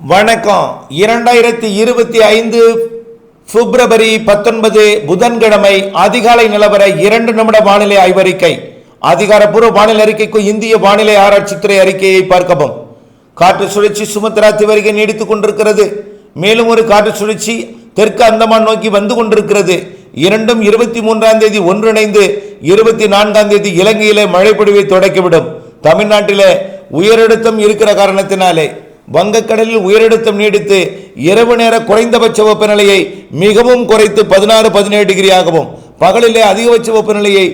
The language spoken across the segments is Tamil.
வணக்கம். 2025 பிப்ரவரி 19 புதன்கிழமை அதிகாலை நிலவர 2 நிமிட வானிலை ஆய்வறிக்கை. அதிகாரப்பூர்வ வானிலை அறிக்கைக்கு இந்திய வானிலை ஆராய்ச்சித்துறை அறிக்கையை பார்க்கவும். காற்று சுழற்சி சுமத்ரா தீவிரிகை நீடித்துக் கொண்டிருக்கிறது. மேலும் ஒரு காற்று சுழற்சி தெற்கு அந்தமான் நோக்கி வந்து கொண்டிருக்கிறது. இரண்டும் 23ஆம் தேதி ஒன்றிணைந்து 24ஆம் தேதி இலங்கையிலே மழைப்பொழிவை தொடக்கிவிடும். தமிழ்நாட்டிலே உயரழுத்தம் இருக்கிற காரணத்தினாலே வங்கக்கடலில் உயரழுத்தம் நீடித்து இரவு நேர குறைந்தபட்ச வெப்பநிலையை மிகவும் குறைத்து 16-17 டிகிரி ஆகவும் பகலிலே அதிகபட்ச வெப்பநிலையை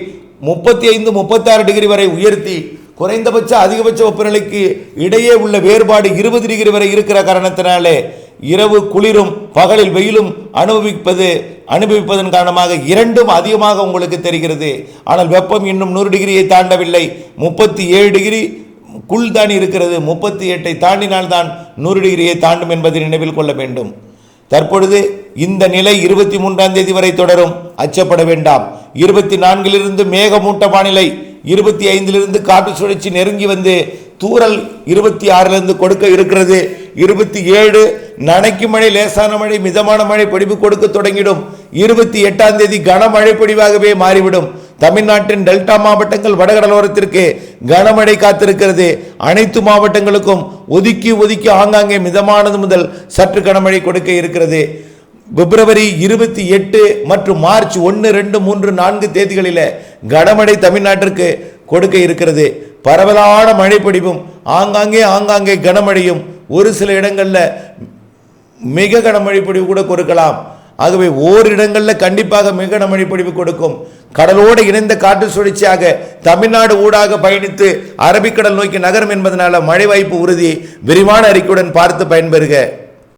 35-36 டிகிரி வரை உயர்த்தி குறைந்தபட்ச அதிகபட்ச வெப்பநிலைக்கு இடையே உள்ள வேறுபாடு 20 டிகிரி வரை இருக்கிற காரணத்தினாலே இரவு குளிரும் பகலில் வெயிலும் அனுபவிப்பதன் காரணமாக இரண்டும் அதிகமாக உங்களுக்கு தெரிகிறது. ஆனால் வெப்பம் இன்னும் 100 டிகிரியை தாண்டவில்லை. 37 டிகிரி தாண்டி இருக்கிறது. 38 தாண்டினால்தான் 100 டிகிரியை தாண்டும் என்பதை நினைவில் கொள்ள வேண்டும். தற்பொழுது இந்த நிலை 23ஆம் தேதி வரை தொடரும். அச்சப்பட வேண்டாம். 24 மேகமூட்ட வானிலை, 25 காற்று சுழற்சி நெருங்கி வந்து தூறல் 26 கொடுக்க இருக்கிறது. 27 நனைக்கு மழை, லேசான மழை, மிதமான மழை பொழிவு கொடுக்க தொடங்கிடும். 28ஆம் தேதி கனமழை பொழிவாகவே மாறிவிடும். தமிழ்நாட்டின் டெல்டா மாவட்டங்கள் வடகடலோரத்திற்கு கனமழை காத்திருக்கிறது. அனைத்து மாவட்டங்களுக்கும் ஒதுக்கி ஆங்காங்கே மிதமானது முதல் சற்று கனமழை கொடுக்க இருக்கிறது. பிப்ரவரி 28 மற்றும் மார்ச் 1, 2, 3, 4 தேதிகளில் கனமழை தமிழ்நாட்டிற்கு கொடுக்க இருக்கிறது. பரவலான மழை பொழிவும் ஆங்காங்கே கனமழையும், ஒரு சில இடங்களில் மிக கனமழை பொழிவு கூட கொடுக்கலாம். ஆகவே ஓரிடங்களில் கண்டிப்பாக மிக கனமழை பொழிவு கொடுக்கும். கடலோடு இணைந்த காற்று சுழற்சியாக தமிழ்நாடு ஊடாக பயணித்து அரபிக்கடல் நோக்கி நகரும் என்பதனால மழை வாய்ப்பு உறுதி. விரிவான அறிக்கையுடன் பார்த்து பயன்பெறுக.